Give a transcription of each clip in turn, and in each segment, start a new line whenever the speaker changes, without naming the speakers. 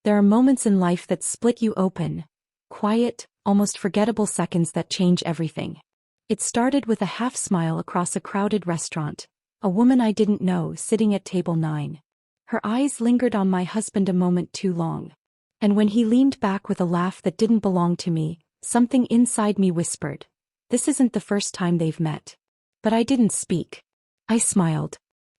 There are moments in life that split you open. Quiet, almost forgettable seconds that change everything. It started with a half-smile across a crowded restaurant. A woman I didn't know sitting at table 9. Her eyes lingered on my husband a moment too long. And when he leaned back with a laugh that didn't belong to me, something inside me whispered, "This isn't the first time they've met." But I didn't speak. I smiled.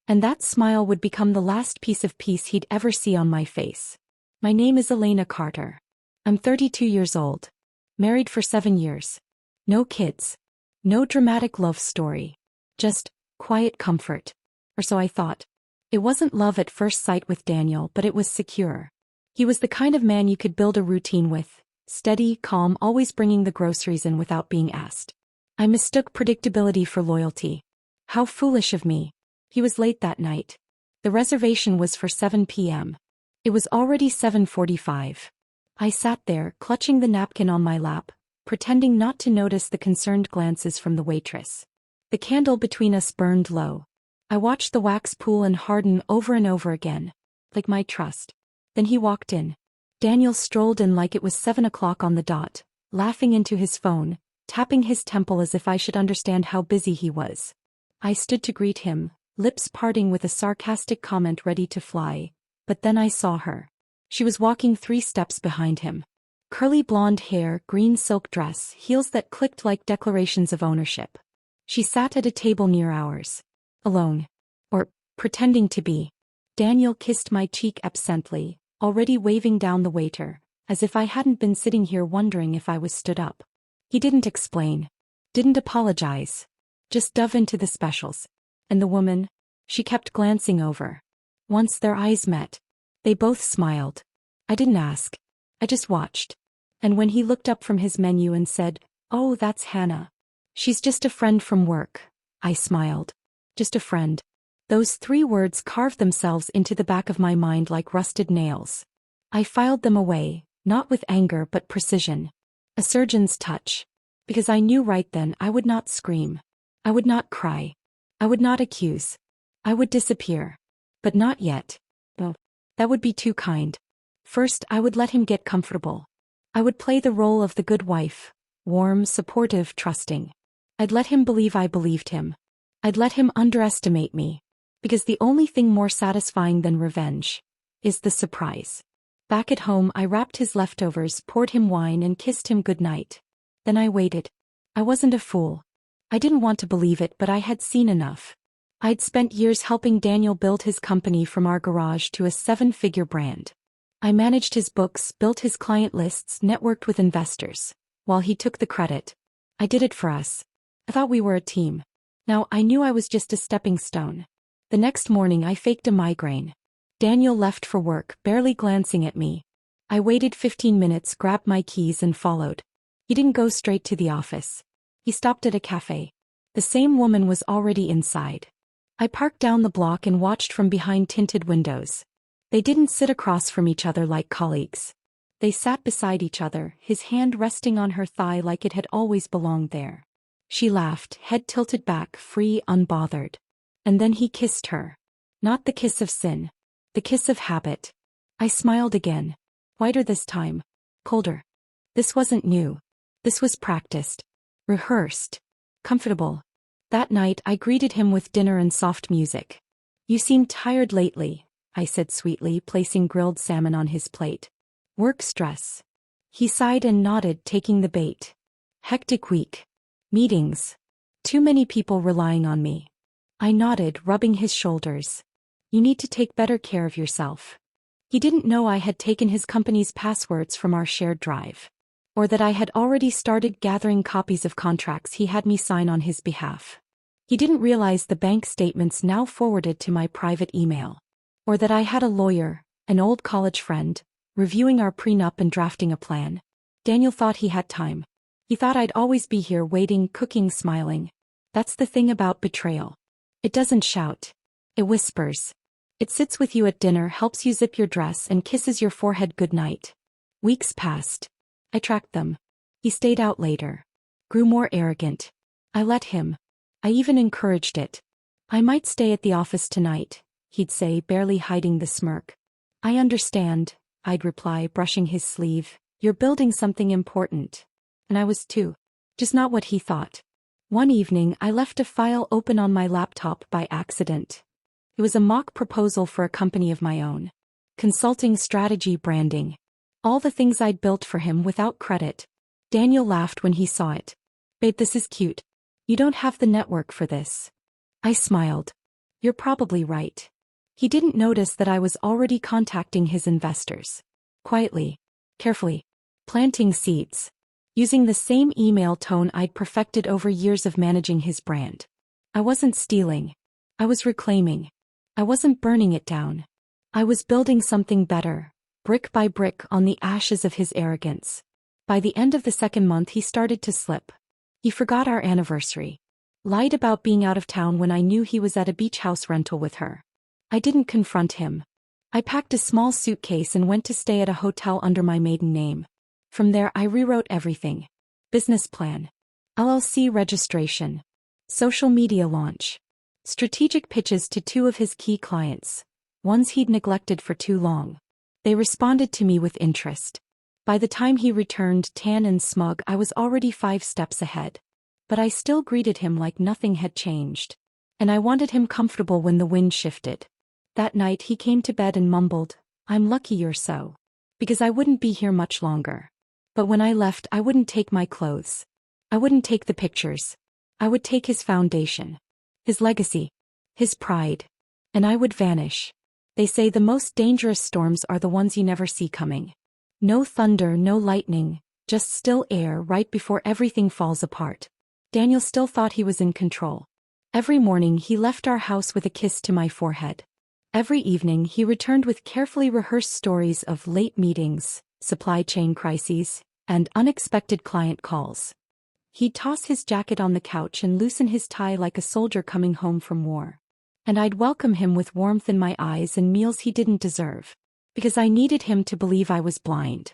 And that smile would become the last piece of peace he'd ever see on my face. My name is Elena Carter. I'm 32 years old. Married for 7 years. No kids. No dramatic love story. Just quiet comfort. Or so I thought. It wasn't love at first sight with Daniel, but it was secure. He was the kind of man you could build a routine with. Steady, calm, always bringing the groceries in without being asked. I mistook predictability for loyalty. How foolish of me. He was late that night. The reservation was for 7 p.m. It was already 7:45. I sat there, clutching the napkin on my lap, pretending not to notice the concerned glances from the waitress. The candle between us burned low. I watched the wax pool and harden over and over again, like my trust. Then he walked in. Daniel strolled in like it was 7 o'clock on the dot, laughing into his phone, tapping his temple as if I should understand how busy he was. I stood to greet him, lips parting with a sarcastic comment ready to fly, but then I saw her. She was walking 3 steps behind him. Curly blonde hair, green silk dress, heels that clicked like declarations of ownership. She sat at a table near ours. Alone. Or, pretending to be. Daniel kissed my cheek absently, already waving down the waiter, as if I hadn't been sitting here wondering if I was stood up. He didn't explain. Didn't apologize. Just dove into the specials. And the woman? She kept glancing over. Once their eyes met. They both smiled. I didn't ask. I just watched. And when he looked up from his menu and said, "Oh, that's Hannah. She's just a friend from work," I smiled. Just a friend. Those 3 words carved themselves into the back of my mind like rusted nails. I filed them away, not with anger but precision. A surgeon's touch. Because I knew right then I would not scream. I would not cry. I would not accuse. I would disappear. But not yet. Oh, that would be too kind. First, I would let him get comfortable. I would play the role of the good wife, warm, supportive, trusting. I'd let him believe I believed him. I'd let him underestimate me. Because the only thing more satisfying than revenge is the surprise. Back at home, I wrapped his leftovers, poured him wine, and kissed him goodnight. Then I waited. I wasn't a fool. I didn't want to believe it, but I had seen enough. I'd spent years helping Daniel build his company from our garage to a 7-figure brand. I managed his books, built his client lists, networked with investors. While he took the credit. I did it for us. I thought we were a team. Now I knew I was just a stepping stone. The next morning I faked a migraine. Daniel left for work, barely glancing at me. I waited 15 minutes, grabbed my keys and followed. He didn't go straight to the office. He stopped at a cafe. The same woman was already inside. I parked down the block and watched from behind tinted windows. They didn't sit across from each other like colleagues. They sat beside each other, his hand resting on her thigh like it had always belonged there. She laughed, head tilted back, free, unbothered. And then he kissed her. Not the kiss of sin. The kiss of habit. I smiled again. Whiter this time. Colder. This wasn't new. This was practiced. Rehearsed. Comfortable. That night I greeted him with dinner and soft music. "You seem tired lately," I said sweetly, placing grilled salmon on his plate. "Work stress." He sighed and nodded, taking the bait. "Hectic week. Meetings. Too many people relying on me." I nodded, rubbing his shoulders. "You need to take better care of yourself." He didn't know I had taken his company's passwords from our shared drive. Or that I had already started gathering copies of contracts he had me sign on his behalf. He didn't realize the bank statements now forwarded to my private email. Or that I had a lawyer, an old college friend, reviewing our prenup and drafting a plan. Daniel thought he had time. He thought I'd always be here waiting, cooking, smiling. That's the thing about betrayal. It doesn't shout. It whispers. It sits with you at dinner, helps you zip your dress, and kisses your forehead goodnight. Weeks passed. I tracked them. He stayed out later. Grew more arrogant. I let him. I even encouraged it. "I might stay at the office tonight," he'd say, barely hiding the smirk. "I understand," I'd reply, brushing his sleeve. You're building something important. And I was too. Just not what he thought. One evening, I left a file open on my laptop by accident. It was a mock proposal for a company of my own. Consulting, strategy, branding. All the things I'd built for him without credit. Daniel laughed when he saw it. Babe, this is cute. You don't have the network for this. I smiled. You're probably right. He didn't notice that I was already contacting his investors. Quietly. Carefully. Planting seeds. Using the same email tone I'd perfected over years of managing his brand. I wasn't stealing. I was reclaiming. I wasn't burning it down. I was building something better, brick by brick on the ashes of his arrogance. By the end of the second month he started to slip. He forgot our anniversary. Lied about being out of town when I knew he was at a beach house rental with her. I didn't confront him. I packed a small suitcase and went to stay at a hotel under my maiden name. From there I rewrote everything. Business plan. LLC registration. Social media launch. Strategic pitches to 2 of his key clients. Ones he'd neglected for too long. They responded to me with interest. By the time he returned tan and smug, I was already 5 steps ahead. But I still greeted him like nothing had changed. And I wanted him comfortable when the wind shifted. That night he came to bed and mumbled, "I'm lucky you're so. Because I wouldn't be here much longer. But when I left I wouldn't take my clothes. I wouldn't take the pictures. I would take his foundation. His legacy. His pride. And I would vanish. They say the most dangerous storms are the ones you never see coming. No thunder, no lightning, just still air right before everything falls apart." Daniel still thought he was in control. Every morning he left our house with a kiss to my forehead. Every evening he returned with carefully rehearsed stories of late meetings, supply chain crises, and unexpected client calls. He'd toss his jacket on the couch and loosen his tie like a soldier coming home from war. And I'd welcome him with warmth in my eyes and meals he didn't deserve. Because I needed him to believe I was blind.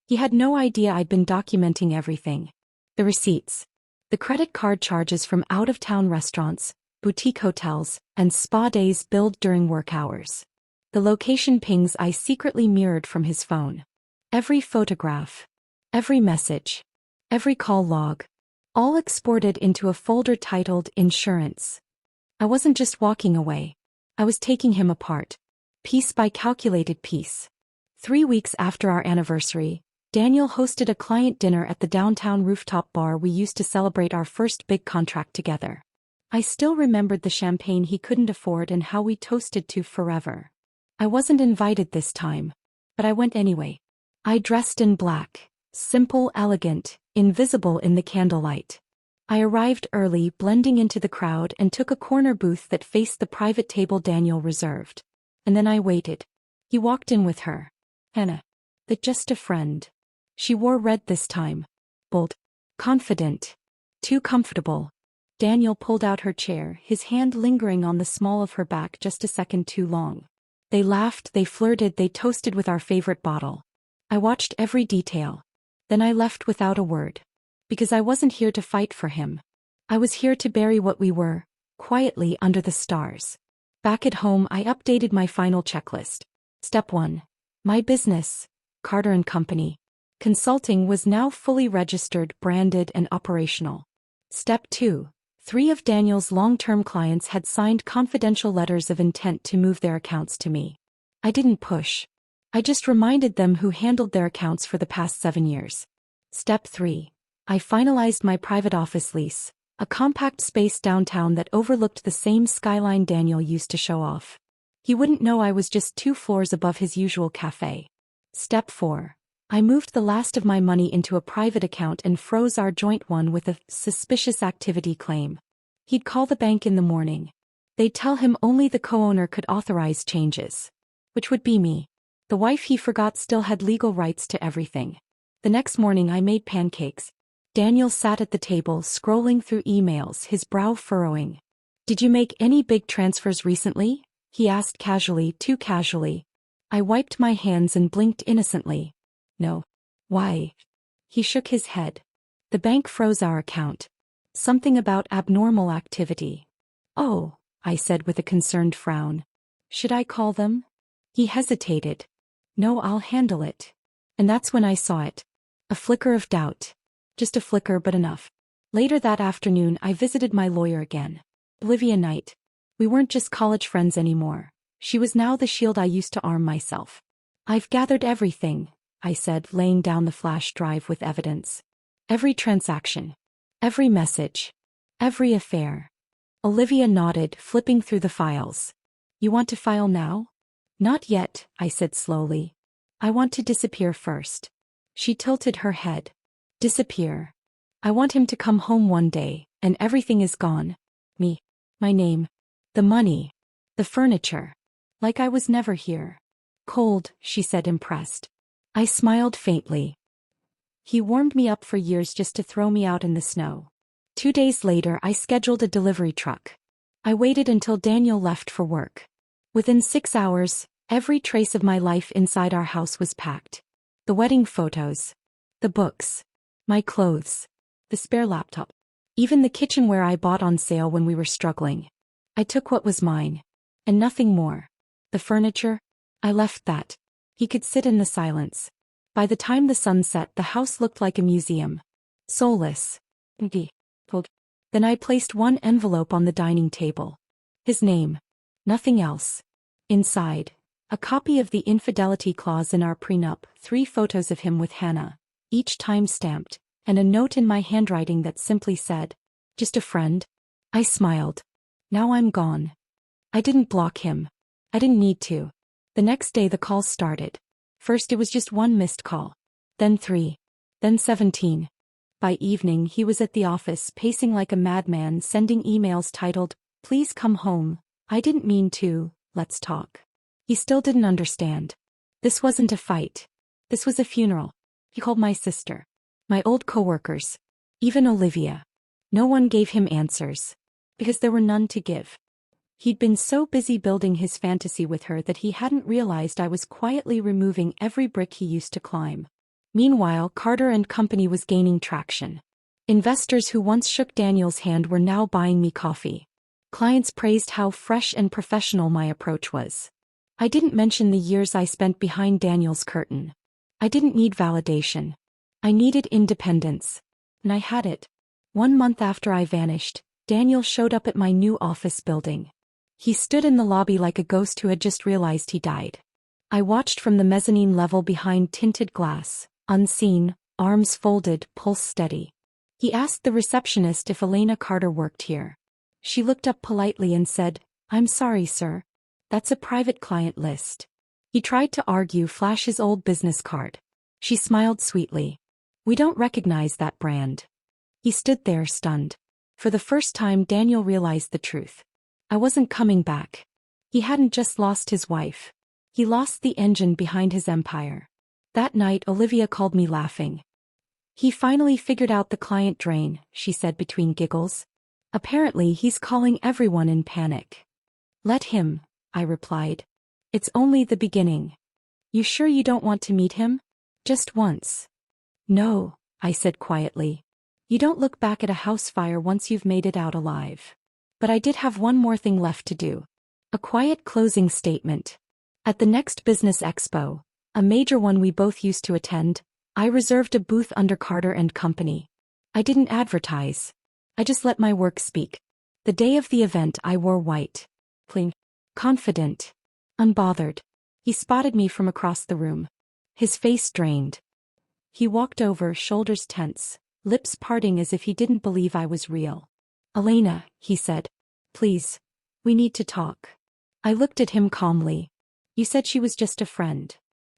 He had no idea I'd been documenting everything. The receipts. The credit card charges from out-of-town restaurants, boutique hotels, and spa days billed during work hours. The location pings I secretly mirrored from his phone. Every photograph. Every message. Every call log. All exported into a folder titled Insurance. I wasn't just walking away. I was taking him apart. Piece by calculated piece. 3 weeks after our anniversary, Daniel hosted a client dinner at the downtown rooftop bar we used to celebrate our first big contract together. I still remembered the champagne he couldn't afford and how we toasted to forever. I wasn't invited this time, but I went anyway. I dressed in black, simple, elegant, invisible in the candlelight. I arrived early, blending into the crowd, and took a corner booth that faced the private table Daniel reserved. And then I waited. He walked in with her. Hannah. Just a friend. She wore red this time. Bold. Confident. Too comfortable. Daniel pulled out her chair, his hand lingering on the small of her back just a second too long. They laughed, they flirted, they toasted with our favorite bottle. I watched every detail. Then I left without a word. Because I wasn't here to fight for him. I was here to bury what we were, quietly under the stars. Back at home I updated my final checklist. Step 1. My business, Carter & Company. Consulting was now fully registered, branded, and operational. Step 2. 3 of Daniel's long-term clients had signed confidential letters of intent to move their accounts to me. I didn't push. I just reminded them who handled their accounts for the past 7 years. Step 3. I finalized my private office lease, a compact space downtown that overlooked the same skyline Daniel used to show off. He wouldn't know I was just 2 floors above his usual cafe. Step 4. I moved the last of my money into a private account and froze our joint one with a suspicious activity claim. He'd call the bank in the morning. They'd tell him only the co-owner could authorize changes. Which would be me. The wife he forgot still had legal rights to everything. The next morning I made pancakes. Daniel sat at the table scrolling through emails, his brow furrowing. "Did you make any big transfers recently?" he asked casually, too casually. I wiped my hands and blinked innocently. "No." "Why?" He shook his head. "The bank froze our account. Something about abnormal activity." "Oh," I said with a concerned frown. "Should I call them?" He hesitated. No, I'll handle it. And that's when I saw it. A flicker of doubt. Just a flicker, but enough. Later that afternoon, I visited my lawyer again. Olivia Knight. We weren't just college friends anymore. She was now the shield I used to arm myself. I've gathered everything, I said, laying down the flash drive with evidence. Every transaction. Every message. Every affair. Olivia nodded, flipping through the files. You want to file now? Not yet, I said slowly. I want to disappear first. She tilted her head. Disappear. I want him to come home one day, and everything is gone. Me. My name. The money. The furniture. Like I was never here. Cold, she said, impressed. I smiled faintly. He warmed me up for years just to throw me out in the snow. 2 days later, I scheduled a delivery truck. I waited until Daniel left for work. Within 6 hours, every trace of my life inside our house was packed. The wedding photos. The books. My clothes. The spare laptop. Even the kitchenware I bought on sale when we were struggling. I took what was mine. And nothing more. The furniture? I left that. He could sit in the silence. By the time the sun set, the house looked like a museum. Soulless. Then I placed one envelope on the dining table. His name. Nothing else. Inside, a copy of the infidelity clause in our prenup, 3 photos of him with Hannah, each time-stamped, and a note in my handwriting that simply said, "Just a friend." I smiled. Now I'm gone. I didn't block him. I didn't need to. The next day the calls started. First it was just 1 missed call. Then 3. Then 17. By evening he was at the office, pacing like a madman, sending emails titled, "Please come home. I didn't mean to, let's talk." He still didn't understand. This wasn't a fight. This was a funeral. He called my sister. My old coworkers. Even Olivia. No one gave him answers. Because there were none to give. He'd been so busy building his fantasy with her that he hadn't realized I was quietly removing every brick he used to climb. Meanwhile, Carter and Company was gaining traction. Investors who once shook Daniel's hand were now buying me coffee. Clients praised how fresh and professional my approach was. I didn't mention the years I spent behind Daniel's curtain. I didn't need validation. I needed independence. And I had it. 1 month after I vanished, Daniel showed up at my new office building. He stood in the lobby like a ghost who had just realized he died. I watched from the mezzanine level behind tinted glass, unseen, arms folded, pulse steady. He asked the receptionist if Elena Carter worked here. She looked up politely and said, "I'm sorry, sir. That's a private client list." He tried to argue, flash his old business card. She smiled sweetly. "We don't recognize that brand." He stood there stunned. For the first time, Daniel realized the truth. I wasn't coming back. He hadn't just lost his wife. He lost the engine behind his empire. That night, Olivia called me laughing. "He finally figured out the client drain," she said between giggles. "Apparently he's calling everyone in panic." "Let him," I replied. "It's only the beginning." "You sure you don't want to meet him? Just once?" "No," I said quietly. "You don't look back at a house fire once you've made it out alive." But I did have one more thing left to do. A quiet closing statement. At the next business expo, a major one we both used to attend, I reserved a booth under Carter and Company. I didn't advertise. I just let my work speak. The day of the event I wore white. Clean. Confident. Unbothered. He spotted me from across the room. His face drained. He walked over, shoulders tense, lips parting as if he didn't believe I was real. "Elena," he said. "Please. We need to talk." I looked at him calmly. "You said she was just a friend."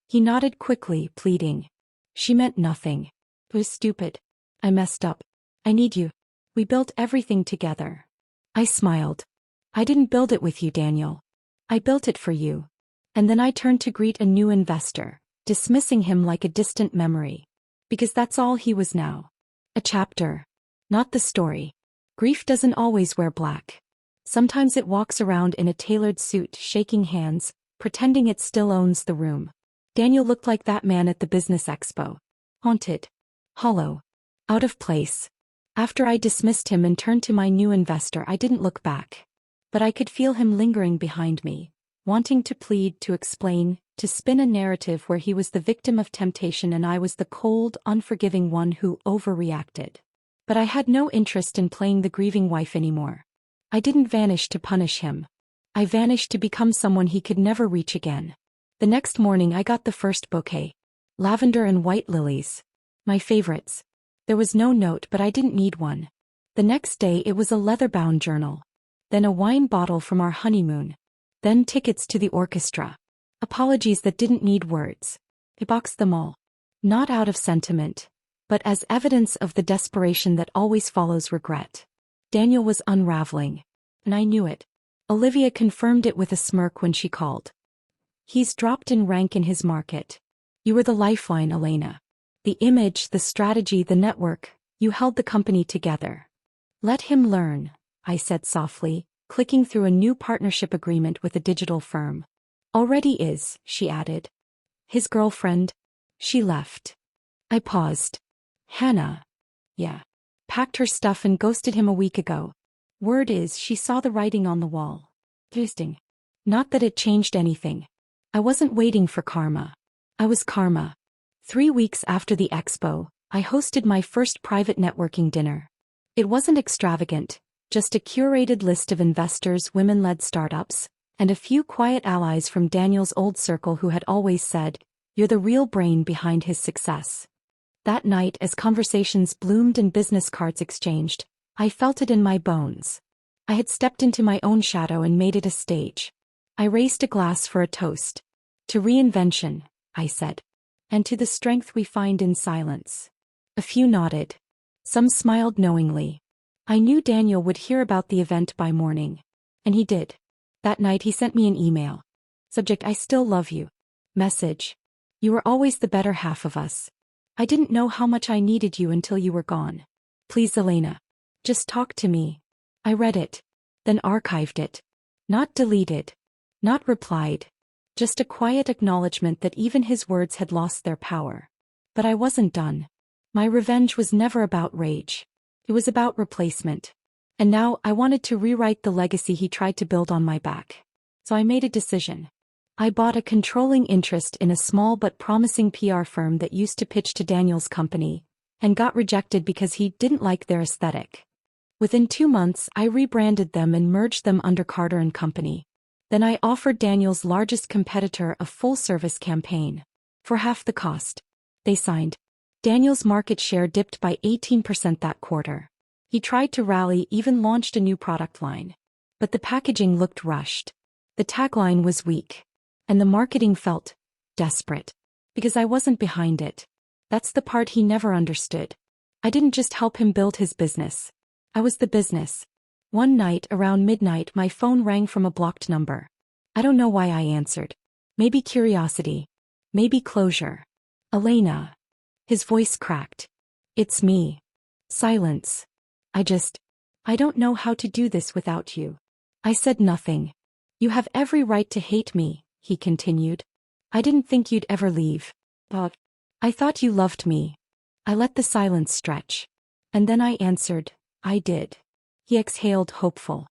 He nodded quickly, pleading. "She meant nothing. It was stupid. I messed up. I need you. We built everything together." I smiled. "I didn't build it with you, Daniel. I built it for you." And then I turned to greet a new investor, dismissing him like a distant memory. Because that's all he was now. A chapter. Not the story. Grief doesn't always wear black. Sometimes it walks around in a tailored suit, shaking hands, pretending it still owns the room. Daniel looked like that man at the business expo. Haunted. Hollow. Out of place. After I dismissed him and turned to my new investor, I didn't look back. But I could feel him lingering behind me, wanting to plead, to explain, to spin a narrative where he was the victim of temptation and I was the cold, unforgiving one who overreacted. But I had no interest in playing the grieving wife anymore. I didn't vanish to punish him. I vanished to become someone he could never reach again. The next morning I got the first bouquet. Lavender and white lilies. My favorites. There was no note, but I didn't need one. The next day it was a leather-bound journal. Then a wine bottle from our honeymoon. Then tickets to the orchestra. Apologies that didn't need words. I boxed them all. Not out of sentiment, but as evidence of the desperation that always follows regret. Daniel was unraveling. And I knew it. Olivia confirmed it with a smirk when she called. He's dropped in rank in his market. You were the lifeline, Elena. The image, the strategy, the network, you held the company together. Let him learn, I said softly, clicking through a new partnership agreement with a digital firm. Already is, she added. His girlfriend? She left. I paused. Hannah. Yeah. Packed her stuff and ghosted him a week ago. Word is she saw the writing on the wall. Interesting. Not that it changed anything. I wasn't waiting for karma. I was karma. 3 weeks after the expo, I hosted my first private networking dinner. It wasn't extravagant, just a curated list of investors, women-led startups, and a few quiet allies from Daniel's old circle who had always said, "You're the real brain behind his success." That night, as conversations bloomed and business cards exchanged, I felt it in my bones. I had stepped into my own shadow and made it a stage. I raised a glass for a toast. To reinvention, I said. And to the strength we find in silence. A few nodded. Some smiled knowingly. I knew Daniel would hear about the event by morning. And he did. That night he sent me an email. Subject: I still love you. Message: you were always the better half of us. I didn't know how much I needed you until you were gone. Please, Elena. Just talk to me. I read it. Then archived it. Not deleted. Not replied. Just a quiet acknowledgement that even his words had lost their power. But I wasn't done. My revenge was never about rage. It was about replacement. And now I wanted to rewrite the legacy he tried to build on my back. So I made a decision. I bought a controlling interest in a small but promising PR firm that used to pitch to Daniel's company, and got rejected because he didn't like their aesthetic. Within 2 months, I rebranded them and merged them under Carter & Company. Then I offered Daniel's largest competitor a full-service campaign. For half the cost. They signed. Daniel's market share dipped by 18% that quarter. He tried to rally, even launched a new product line. But the packaging looked rushed. The tagline was weak. And the marketing felt desperate. Because I wasn't behind it. That's the part he never understood. I didn't just help him build his business. I was the business. One night around midnight my phone rang from a blocked number. I don't know why I answered. Maybe curiosity. Maybe closure. Elena. His voice cracked. It's me. Silence. I don't know how to do this without you. I said nothing. You have every right to hate me, he continued. I didn't think you'd ever leave. But I thought you loved me. I let the silence stretch. And then I answered, I did. He exhaled, hopeful.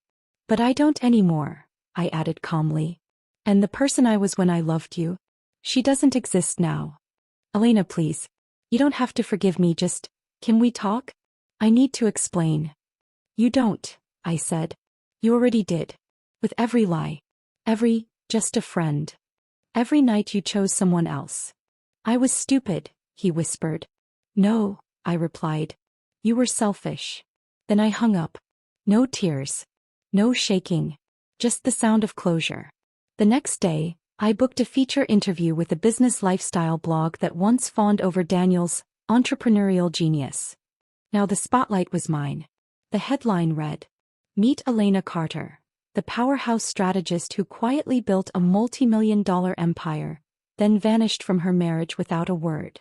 But I don't anymore, I added calmly. And the person I was when I loved you? She doesn't exist now. Elena, please. You don't have to forgive me, just, can we talk? I need to explain. You don't, I said. You already did. With every lie. Every, just a friend. Every night you chose someone else. I was stupid, he whispered. No, I replied. You were selfish. Then I hung up. No tears. No shaking. Just the sound of closure. The next day, I booked a feature interview with a business lifestyle blog that once fawned over Daniel's entrepreneurial genius. Now the spotlight was mine. The headline read, Meet Elena Carter, the powerhouse strategist who quietly built a multi-million-dollar empire, then vanished from her marriage without a word.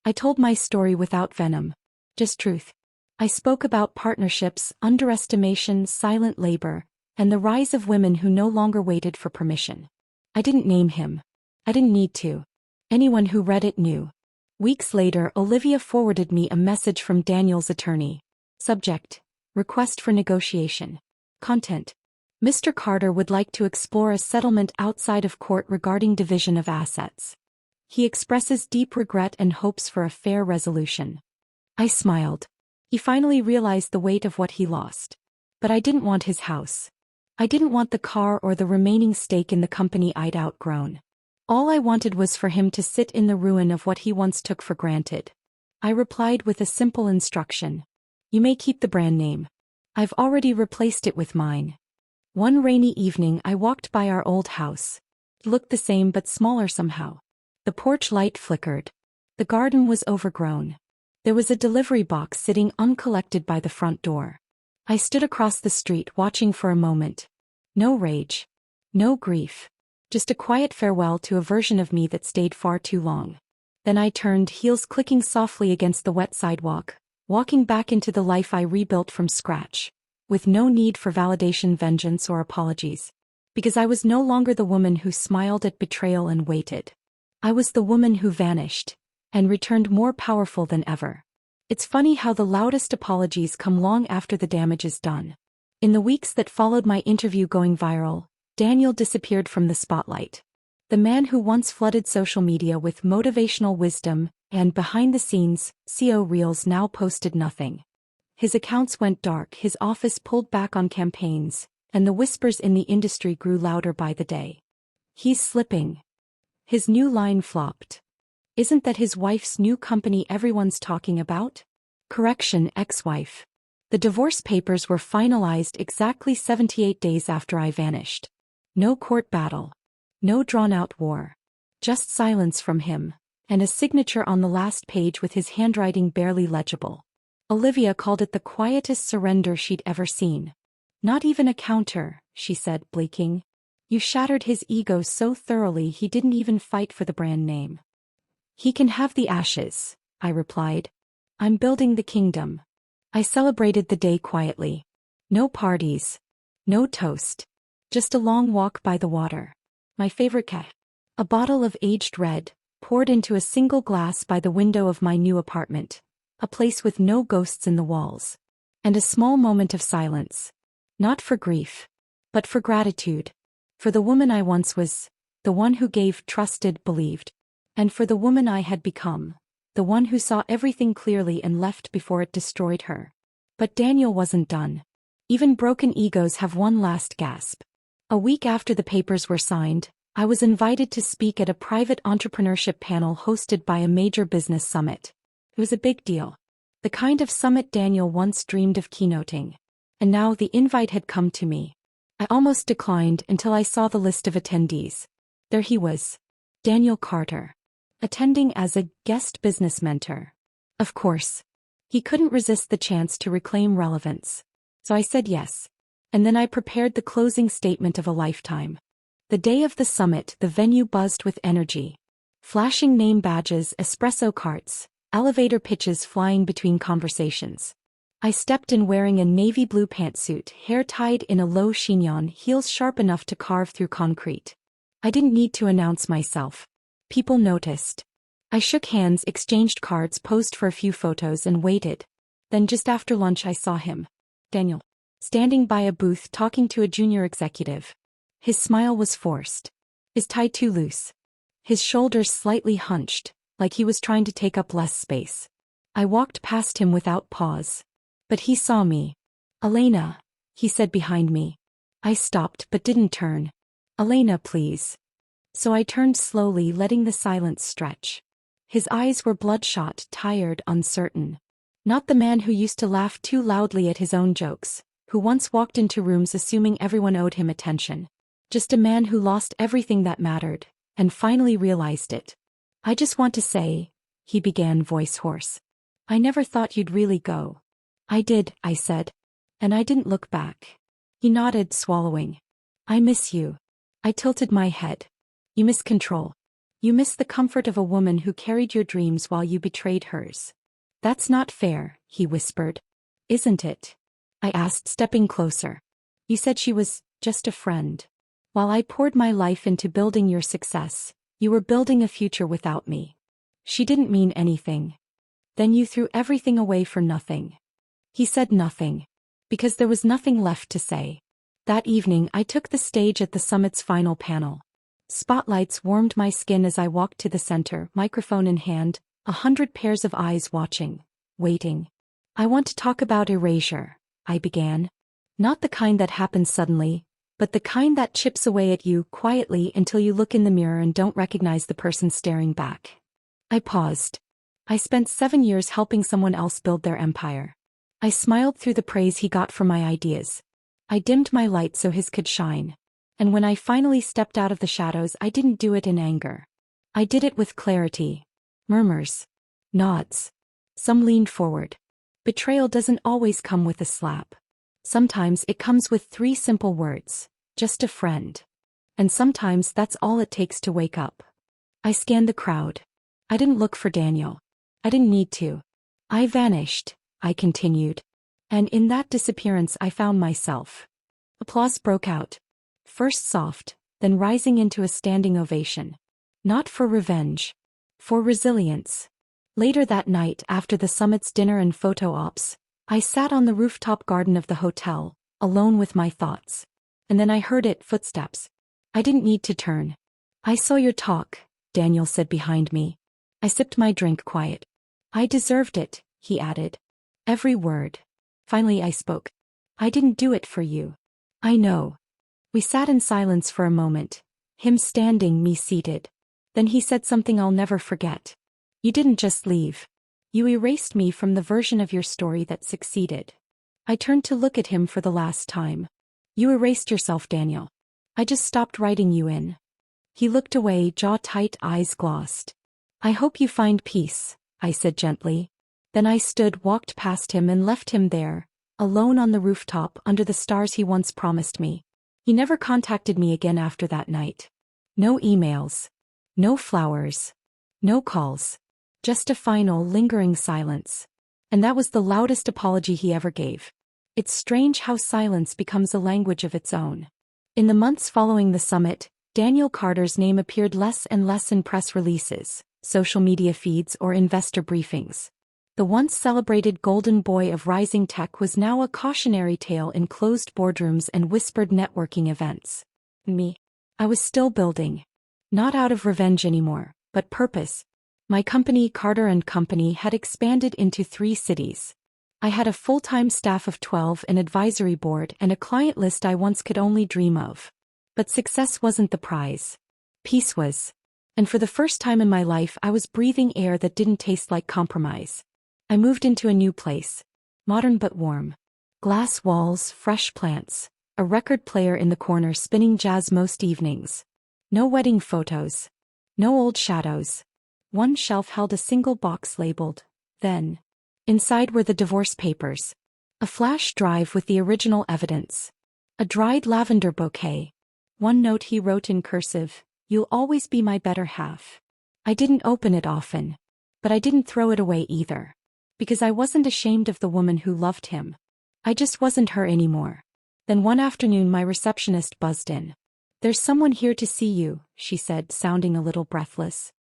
I told my story without venom. Just truth. I spoke about partnerships, underestimation, silent labor, and the rise of women who no longer waited for permission. I didn't name him. I didn't need to. Anyone who read it knew. Weeks later, Olivia forwarded me a message from Daniel's attorney. Subject: Request for negotiation. Content: Mr. Carter would like to explore a settlement outside of court regarding division of assets. He expresses deep regret and hopes for a fair resolution. I smiled. He finally realized the weight of what he lost. But I didn't want his house. I didn't want the car or the remaining stake in the company I'd outgrown. All I wanted was for him to sit in the ruin of what he once took for granted. I replied with a simple instruction. You may keep the brand name. I've already replaced it with mine. One rainy evening I walked by our old house. It looked the same but smaller somehow. The porch light flickered. The garden was overgrown. There was a delivery box sitting uncollected by the front door. I stood across the street watching for a moment. No rage. No grief. Just a quiet farewell to a version of me that stayed far too long. Then I turned, heels clicking softly against the wet sidewalk, walking back into the life I rebuilt from scratch, with no need for validation, vengeance, or apologies. Because I was no longer the woman who smiled at betrayal and waited. I was the woman who vanished, and returned more powerful than ever. It's funny how the loudest apologies come long after the damage is done. In the weeks that followed my interview going viral, Daniel disappeared from the spotlight. The man who once flooded social media with motivational wisdom and behind-the-scenes CO reels now posted nothing. His accounts went dark, his office pulled back on campaigns, and the whispers in the industry grew louder by the day. He's slipping. His new line flopped. Isn't that his wife's new company everyone's talking about? Correction, ex-wife. The divorce papers were finalized exactly 78 days after I vanished. No court battle. No drawn-out war. Just silence from him, and a signature on the last page with his handwriting barely legible. Olivia called it the quietest surrender she'd ever seen. Not even a counter, she said, blinking. You shattered his ego so thoroughly he didn't even fight for the brand name. He can have the ashes, I replied. I'm building the kingdom. I celebrated the day quietly. No parties. No toast. Just a long walk by the water. My favorite cat. A bottle of aged red, poured into a single glass by the window of my new apartment. A place with no ghosts in the walls. And a small moment of silence. Not for grief. But for gratitude. For the woman I once was. The one who gave, trusted, believed. And for the woman I had become. The one who saw everything clearly and left before it destroyed her. But Daniel wasn't done. Even broken egos have one last gasp. A week after the papers were signed, I was invited to speak at a private entrepreneurship panel hosted by a major business summit. It was a big deal. The kind of summit Daniel once dreamed of keynoting. And now the invite had come to me. I almost declined until I saw the list of attendees. There he was. Daniel Carter. Attending as a guest business mentor. Of course. He couldn't resist the chance to reclaim relevance. So I said yes. And then I prepared the closing statement of a lifetime. The day of the summit, the venue buzzed with energy. Flashing name badges, espresso carts, elevator pitches flying between conversations. I stepped in wearing a navy blue pantsuit, hair tied in a low chignon, heels sharp enough to carve through concrete. I didn't need to announce myself. People noticed. I shook hands, exchanged cards, posed for a few photos, and waited. Then just after lunch I saw him. Daniel. Standing by a booth talking to a junior executive. His smile was forced. His tie too loose. His shoulders slightly hunched, like he was trying to take up less space. I walked past him without pause. But he saw me. Elena, he said behind me. I stopped but didn't turn. Elena, please. So I turned slowly, letting the silence stretch. His eyes were bloodshot, tired, uncertain. Not the man who used to laugh too loudly at his own jokes, who once walked into rooms assuming everyone owed him attention. Just a man who lost everything that mattered, and finally realized it. I just want to say, he began, voice hoarse. I never thought you'd really go. I did, I said. And I didn't look back. He nodded, swallowing. I miss you. I tilted my head. You miss control. You miss the comfort of a woman who carried your dreams while you betrayed hers. That's not fair, he whispered. Isn't it? I asked, stepping closer. You said she was just a friend. While I poured my life into building your success, you were building a future without me. She didn't mean anything. Then you threw everything away for nothing. He said nothing. Because there was nothing left to say. That evening I took the stage at the summit's final panel. Spotlights warmed my skin as I walked to the center, microphone in hand, 100 pairs of eyes watching, waiting. I want to talk about erasure, I began. Not the kind that happens suddenly, but the kind that chips away at you quietly until you look in the mirror and don't recognize the person staring back. I paused. I spent 7 years helping someone else build their empire. I smiled through the praise he got for my ideas. I dimmed my light so his could shine. And when I finally stepped out of the shadows, I didn't do it in anger. I did it with clarity. Murmurs. Nods. Some leaned forward. Betrayal doesn't always come with a slap. Sometimes it comes with 3 simple words. Just a friend. And sometimes that's all it takes to wake up. I scanned the crowd. I didn't look for Daniel. I didn't need to. I vanished, I continued. And in that disappearance I found myself. Applause broke out. First soft, then rising into a standing ovation. Not for revenge. For resilience. Later that night, after the summit's dinner and photo ops, I sat on the rooftop garden of the hotel, alone with my thoughts. And then I heard footsteps. I didn't need to turn. I saw your talk, Daniel said behind me. I sipped my drink quiet. I deserved it, he added. Every word. Finally I spoke. I didn't do it for you. I know. We sat in silence for a moment, him standing, me seated. Then he said something I'll never forget. You didn't just leave. You erased me from the version of your story that succeeded. I turned to look at him for the last time. You erased yourself, Daniel. I just stopped writing you in. He looked away, jaw tight, eyes glossed. I hope you find peace, I said gently. Then I stood, walked past him and left him there, alone on the rooftop under the stars he once promised me. He never contacted me again after that night. No emails. No flowers. No calls. Just a final, lingering silence. And that was the loudest apology he ever gave. It's strange how silence becomes a language of its own. In the months following the summit, Daniel Carter's name appeared less and less in press releases, social media feeds, or investor briefings. The once celebrated golden boy of rising tech was now a cautionary tale in closed boardrooms and whispered networking events. Me. I was still building. Not out of revenge anymore, but purpose. My company, Carter & Company, had expanded into 3 cities. I had a full-time staff of 12, an advisory board, and a client list I once could only dream of. But success wasn't the prize. Peace was. And for the first time in my life, I was breathing air that didn't taste like compromise. I moved into a new place. Modern but warm. Glass walls, fresh plants, a record player in the corner spinning jazz most evenings. No wedding photos. No old shadows. One shelf held a single box labeled, Then. Inside were the divorce papers. A flash drive with the original evidence. A dried lavender bouquet. One note he wrote in cursive, You'll always be my better half. I didn't open it often. But I didn't throw it away either. Because I wasn't ashamed of the woman who loved him. I just wasn't her anymore. Then one afternoon my receptionist buzzed in. There's someone here to see you, she said, sounding a little breathless.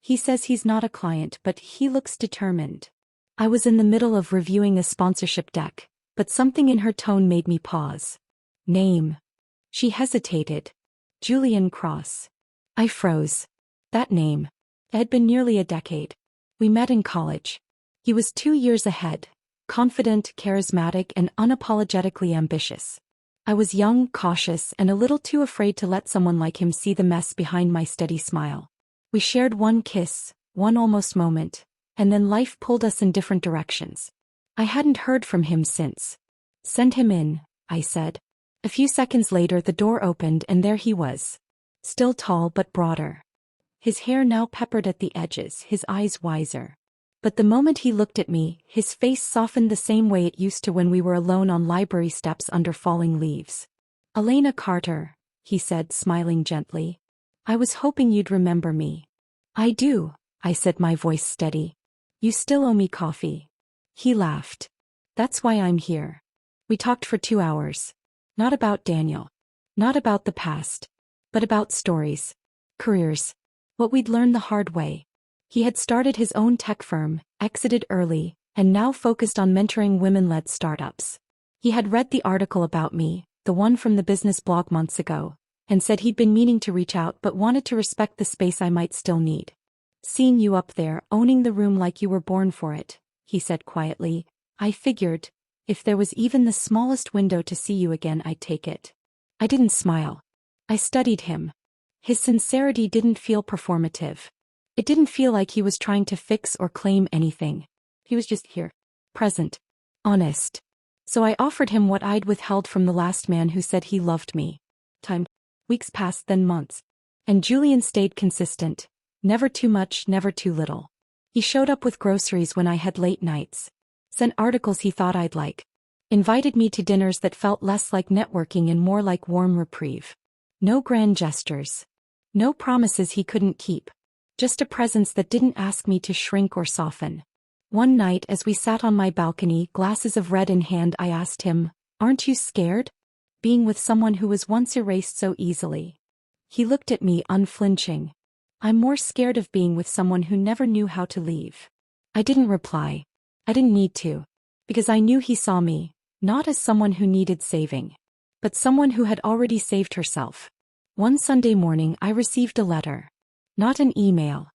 He says he's not a client, but he looks determined. I was in the middle of reviewing a sponsorship deck, but something in her tone made me pause. Name. She hesitated. Julian Cross. I froze. That name. It had been nearly a decade. We met in college. He was 2 years ahead, confident, charismatic, and unapologetically ambitious. I was young, cautious, and a little too afraid to let someone like him see the mess behind my steady smile. We shared one kiss, one almost moment, and then life pulled us in different directions. I hadn't heard from him since. Send him in, I said. A few seconds later the door opened and there he was. Still tall but broader. His hair now peppered at the edges, his eyes wiser. But the moment he looked at me, his face softened the same way it used to when we were alone on library steps under falling leaves. Elena Carter, he said, smiling gently. I was hoping you'd remember me. I do, I said, my voice steady. You still owe me coffee. He laughed. That's why I'm here. We talked for 2 hours. Not about Daniel. Not about the past. But about stories. Careers. What we'd learned the hard way. He had started his own tech firm, exited early, and now focused on mentoring women-led startups. He had read the article about me, the one from the business blog months ago, and said he'd been meaning to reach out but wanted to respect the space I might still need. Seeing you up there, owning the room like you were born for it, he said quietly, I figured, if there was even the smallest window to see you again, I'd take it. I didn't smile. I studied him. His sincerity didn't feel performative. It didn't feel like he was trying to fix or claim anything. He was just here. Present. Honest. So I offered him what I'd withheld from the last man who said he loved me. Time. Weeks passed, then months. And Julian stayed consistent. Never too much, never too little. He showed up with groceries when I had late nights. Sent articles he thought I'd like. Invited me to dinners that felt less like networking and more like warm reprieve. No grand gestures. No promises he couldn't keep. Just a presence that didn't ask me to shrink or soften. One night as we sat on my balcony, glasses of red in hand, I asked him, aren't you scared? Being with someone who was once erased so easily. He looked at me unflinching. I'm more scared of being with someone who never knew how to leave. I didn't reply. I didn't need to. Because I knew he saw me, not as someone who needed saving, but someone who had already saved herself. One Sunday morning I received a letter. Not an email.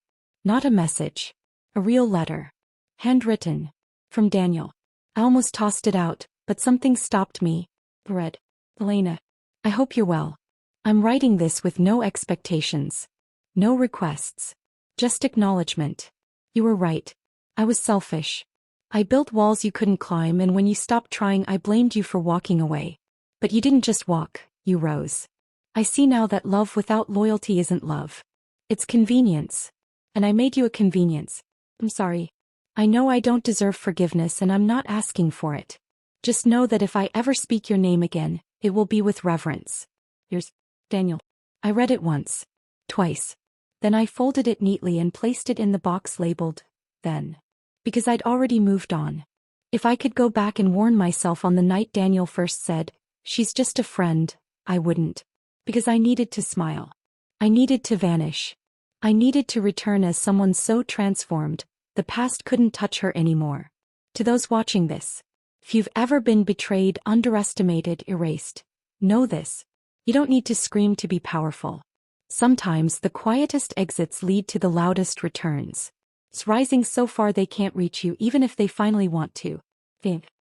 Not a message. A real letter. Handwritten. From Daniel. I almost tossed it out, but something stopped me. Read. Elena. I hope you're well. I'm writing this with no expectations. No requests. Just acknowledgement. You were right. I was selfish. I built walls you couldn't climb, and when you stopped trying I blamed you for walking away. But you didn't just walk, you rose. I see now that love without loyalty isn't love. It's convenience. And I made you a convenience. I'm sorry. I know I don't deserve forgiveness and I'm not asking for it. Just know that if I ever speak your name again, it will be with reverence. Yours, Daniel. I read it once. Twice. Then I folded it neatly and placed it in the box labeled, then. Because I'd already moved on. If I could go back and warn myself on the night Daniel first said, she's just a friend, I wouldn't. Because I needed to smile. I needed to vanish. I needed to return as someone so transformed, the past couldn't touch her anymore. To those watching this, if you've ever been betrayed, underestimated, erased, know this. You don't need to scream to be powerful. Sometimes the quietest exits lead to the loudest returns. It's rising so far they can't reach you even if they finally want to. Think.